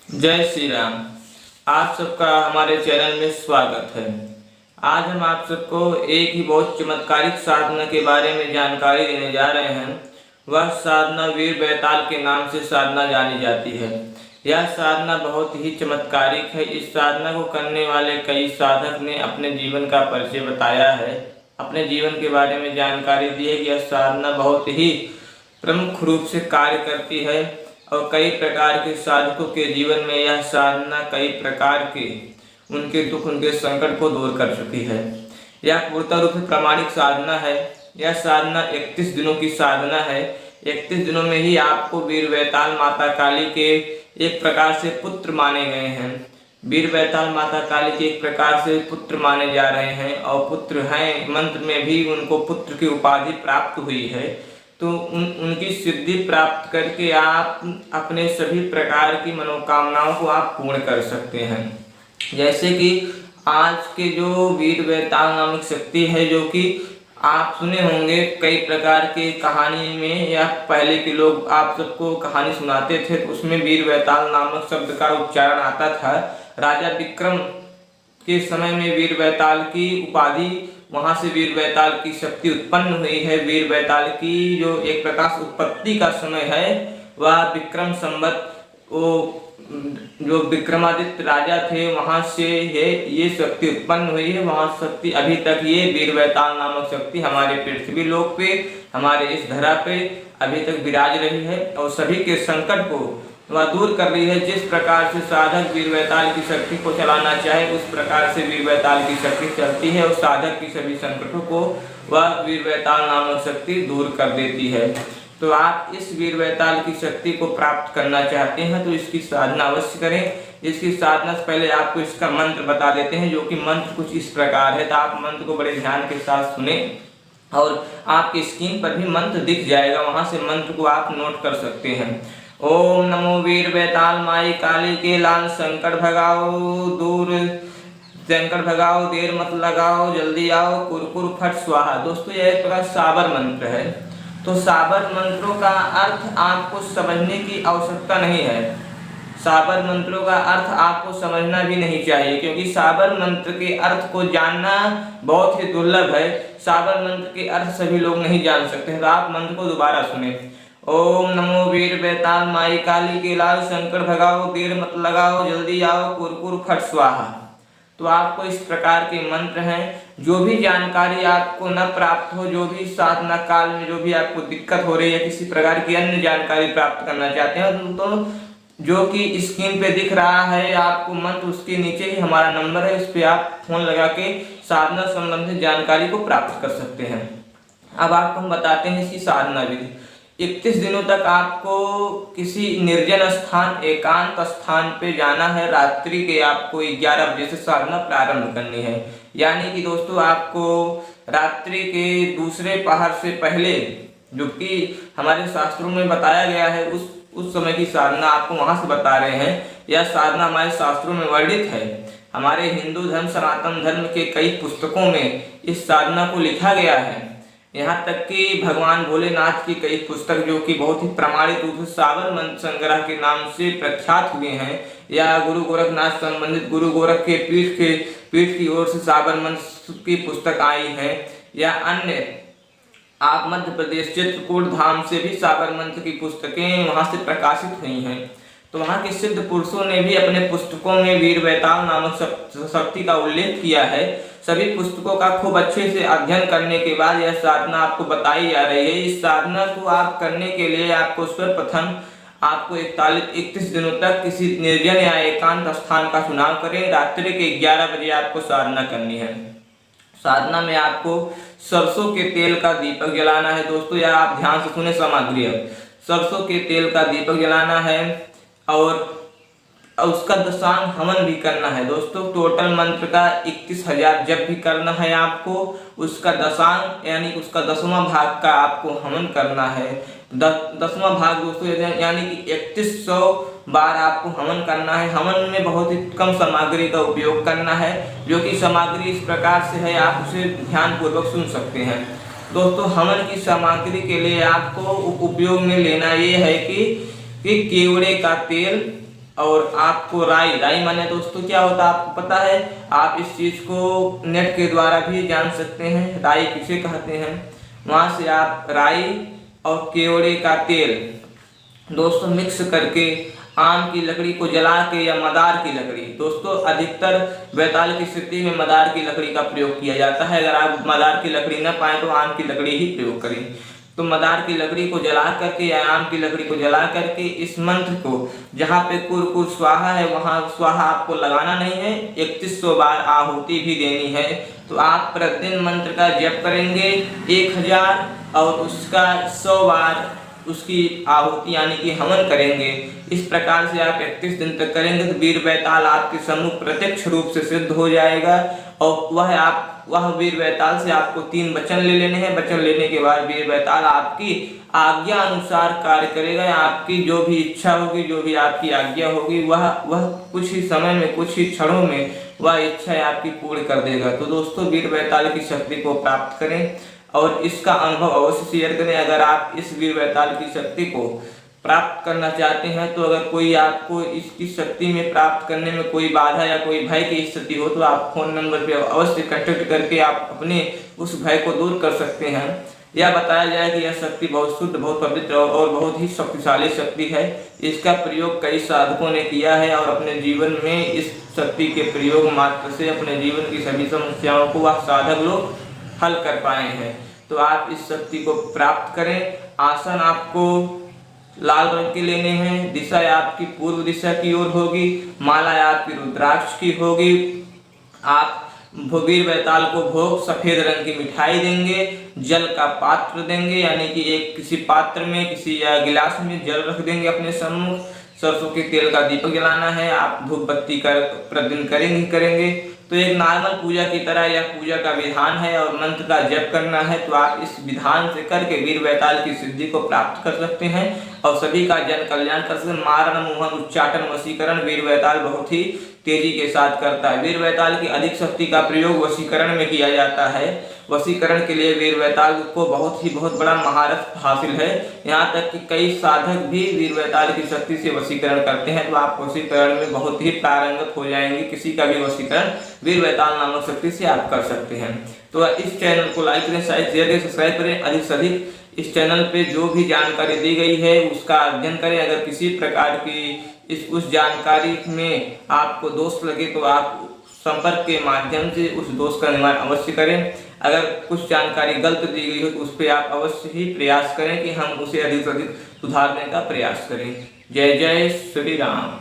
जय श्री राम। आप सबका हमारे चैनल में स्वागत है। आज हम आप सबको एक ही बहुत चमत्कारिक साधना के बारे में जानकारी देने जा रहे हैं। वह साधना वीर बैताल के नाम से साधना जानी जाती है। यह साधना बहुत ही चमत्कारिक है। इस साधना को करने वाले कई साधक ने अपने जीवन का परिचय बताया है, अपने जीवन के बारे में जानकारी दी है कि यह साधना बहुत ही प्रमुख रूप से कार्य करती है और कई प्रकार के साधकों के जीवन में यह साधना कई प्रकार के उनके दुख, उनके संकट को दूर कर चुकी है। यह पूर्णतः रूप से प्रामाणिक साधना है। यह साधना 31 दिनों की साधना है। 31 दिनों में ही आपको वीर बैताल माता काली के एक प्रकार से पुत्र माने गए हैं। वीर बैताल माता काली के एक प्रकार से पुत्र माने जा रहे हैं और पुत्र हैं, मंत्र में भी उनको पुत्र की उपाधि प्राप्त हुई है। तो उनकी सिद्धि प्राप्त करके आप अपने सभी प्रकार की मनोकामनाओं को आप पूर्ण कर सकते हैं। जैसे कि आज के जो वीर बैताल नामक शक्ति है, जो कि आप सुने होंगे कई प्रकार के कहानी में, या पहले के लोग आप सबको कहानी सुनाते थे तो उसमें वीर बैताल नामक शब्द का उच्चारण आता था। राजा विक्रम के समय में वीर बैताल की उपाधि, वहां से वीर बैताल की शक्ति उत्पन्न हुई है। वीर बैताल की जो एक प्रकाश उत्पत्ति का समय है वह विक्रम संवत, वो जो विक्रमादित्य राजा थे वहां से ये शक्ति उत्पन्न हुई है। वहां शक्ति अभी तक ये वीर बैताल नामक शक्ति हमारे पृथ्वी लोक पे, हमारे इस धरा पे अभी तक विराज रही है और सभी के संकट को वह दूर कर रही है। जिस प्रकार से साधक वीर बैताल की शक्ति को चलाना चाहे उस प्रकार से वीर बैताल की शक्ति चलती है और साधक की सभी संकटों को वह वीर बैताल नामक शक्ति दूर कर देती है। तो आप इस वीर बैताल की शक्ति को प्राप्त करना चाहते हैं तो इसकी साधना अवश्य करें। इसकी साधना से पहले आपको इसका मंत्र बता देते हैं, जो कि मंत्र कुछ इस प्रकार है। तो आप मंत्र को बड़े ध्यान के साथ सुने और आपकी स्क्रीन पर भी मंत्र दिख जाएगा, वहां से मंत्र को आप नोट कर सकते हैं। ओम नमो वीर बैताल माई काली के लाल संकट भगाओ, दूर संकट भगाओ, देर मत लगाओ, जल्दी आओ, कुरकुर फट स्वाहा। दोस्तों यह एक प्रकार साबर मंत्र है। तो साबर मंत्रों का अर्थ आपको समझने की आवश्यकता नहीं है। साबर मंत्रों का अर्थ आपको समझना भी नहीं चाहिए, क्योंकि साबर मंत्र के अर्थ को जानना बहुत ही दुर्लभ है। साबर मंत्र के अर्थ सभी लोग नहीं जान सकते। तो आप मंत्र को दोबारा सुने। ओम नमो वीर बैताल माई काली के लाल संकट भगाओ, देर मत लगाओ, जल्दी आओ, कुरकुर फट स्वाहा। तो आपको इस प्रकार के मंत्र हैं। जो भी जानकारी आपको न प्राप्त हो, जो भी साधना काल में जो भी आपको दिक्कत हो रही है, किसी प्रकार की अन्य जानकारी प्राप्त करना चाहते हैं तो जो कि स्क्रीन पे दिख रहा है आपको मंत्र, उसके नीचे ही हमारा नंबर है, उस पर आप फोन लगा के साधना संबंधित जानकारी को प्राप्त कर सकते हैं। अब आपको हम बताते हैं इसकी साधना विधि। 31 दिनों तक आपको किसी निर्जन स्थान, एकांत स्थान पे जाना है। रात्रि के आपको 11 बजे से साधना प्रारंभ करनी है। यानी कि दोस्तों आपको रात्रि के दूसरे पहर से पहले, जो कि हमारे शास्त्रों में बताया गया है, उस समय की साधना आपको वहां से बता रहे हैं। यह साधना हमारे शास्त्रों में वर्णित है। हमारे हिंदू धर्म, सनातन धर्म के कई पुस्तकों में इस साधना को लिखा गया है। यहाँ तक कि भगवान भोलेनाथ की कई पुस्तक, जो कि बहुत ही प्रमाणित रूप से साबर मंत्र संग्रह के नाम से प्रख्यात हुए हैं, या गुरु गोरखनाथ संबंधित गुरु गोरख के पीठ की ओर से साबर मंत्र की पुस्तक आई है, या अन्य आप मध्य प्रदेश चित्रकूट धाम से भी साबर मंत्र की पुस्तकें वहां से प्रकाशित हुई हैं। तो वहां के सिद्ध पुरुषों ने भी अपने पुस्तकों में वीर बैताल नामक शक्ति का उल्लेख किया है। सभी पुस्तकों का खूब अच्छे से अध्ययन करने के बाद यह साधना आपको बताई जा रही है। इस साधना को आप करने के लिए आपको सर्वप्रथम आपको 31 दिनों तक किसी निर्जन या एकांत स्थान का चुनाव करें। रात्रि के 11 बजे आपको साधना करनी है। साधना में आपको सरसों के तेल का दीपक जलाना है। दोस्तों यह आप ध्यान से सुने सामग्री है। सरसों के तेल का दीपक जलाना है और उसका दशांग हवन भी करना है। दोस्तों टोटल मंत्र का 31,000 जप भी करना है आपको। उसका दशांग यानी उसका 10वां भाग का आपको हवन करना है। 10वां भाग दोस्तों यानी कि 3100 बार आपको हवन करना है। हवन में बहुत ही कम सामग्री का उपयोग करना है, जो कि सामग्री इस प्रकार से है, आप उसे ध्यान पूर्वक सुन सकते हैं। दोस्तों हवन की सामग्री के लिए आपको उपयोग में लेना ये है कि केवड़े का तेल, और आपको राई माने दोस्तों क्या होता है आपको पता है? आप इस चीज़ को नेट के द्वारा भी जान सकते हैं, राई किसे कहते हैं। वहाँ से आप राई और केवड़े का तेल दोस्तों मिक्स करके आम की लकड़ी को जला के या मदार की लकड़ी, दोस्तों अधिकतर बैताल की स्थिति में मदार की लकड़ी का प्रयोग किया जाता है। अगर आप मदार की लकड़ी न पाए तो आम की लकड़ी ही प्रयोग करें। तो मदार की लकड़ी को जला करके या आम की लकड़ी को जला करके इस मंत्र को जहाँ पे कुर स्वाहा है वहाँ स्वाहा आपको लगाना नहीं है, 3100 बार आहुति भी देनी है। तो आप प्रतिदिन मंत्र का जप करेंगे 1000 और उसका 100 बार उसकी आहुति यानी कि हवन करेंगे। इस प्रकार से आप 31 दिन तक करेंगे तो वीर बैताल आपके सम्मुख प्रत्यक्ष रूप से सिद्ध हो जाएगा। और वह वीर बैताल से आपको 3 वचन ले लेने हैं। वचन लेने के बाद वीर बैताल आपकी आज्ञा अनुसार कार्य करेगा। आपकी जो भी इच्छा होगी, जो भी आपकी आज्ञा होगी, वह कुछ ही समय में, कुछ ही क्षणों में वह इच्छा आपकी पूर्ण कर देगा। तो दोस्तों वीर बैताल की शक्ति को प्राप्त करें और इसका अनुभव अवश्य शेयर करें। अगर आप इस वीर बैताल की शक्ति को प्राप्त करना चाहते हैं तो अगर कोई आपको इसकी शक्ति में प्राप्त करने में कोई बाधा या कोई भय की स्थिति हो तो आप फोन नंबर पे अवश्य कांटेक्ट करके आप अपने उस भय को दूर कर सकते हैं। यह बताया जाए कि यह शक्ति बहुत शुद्ध, बहुत पवित्र और बहुत ही शक्तिशाली शक्ति है। इसका प्रयोग कई साधकों ने किया है और अपने जीवन में इस शक्ति के प्रयोग मात्र से अपने जीवन की सभी समस्याओं को वह साधक लोग हल कर पाए हैं। तो आप इस शक्ति को प्राप्त करें। आसन आपको लाल रंग के लेने हैं। दिशा आपकी पूर्व दिशा की ओर होगी। माला आपकी रुद्राक्ष की होगी। आप वीर बैताल को भोग सफेद रंग की मिठाई देंगे। जल का पात्र देंगे यानी कि एक किसी पात्र में, किसी या गिलास में जल रख देंगे अपने सम्मुख। सरसों के तेल का दीपक जलाना है। आप धूप बत्ती कर प्रतिदिन करेंगे। तो एक नॉर्मल पूजा की तरह यह पूजा का विधान है और मंत्र का जप करना है। तो आप इस विधान से करके वीर बैताल की सिद्धि को प्राप्त कर सकते हैं और सभी का जन कल्याण कर सकते हैं। मारण, मोहन, उच्चाटन, वशीकरण वीर बैताल बहुत ही तेजी के साथ करता है। वीर बैताल की अधिक शक्ति का प्रयोग वशीकरण में किया जाता है। वशीकरण के लिए वीर बैताल को बहुत बड़ा महारथ हासिल है। यहाँ तक कि कई साधक भी वीर बैताल की शक्ति से वशीकरण करते हैं। तो आप वशीकरण में बहुत ही पारंगत हो जाएंगे। किसी का भी वशीकरण वीर बैताल नामक शक्ति से आप कर सकते हैं। तो इस चैनल को लाइक करें, शेयर करें, सब्सक्राइब करें। अधिक से अधिक इस चैनल पे जो भी जानकारी दी गई है उसका अध्ययन करें। अगर किसी प्रकार की उस जानकारी में आपको दोष लगे तो आप संपर्क के माध्यम से उस दोष का निवारण अवश्य करें। अगर कुछ जानकारी गलत दी गई हो तो उस पर आप अवश्य ही प्रयास करें कि हम उसे अधिक से अधिक सुधारने का प्रयास करें। जय जय श्री राम।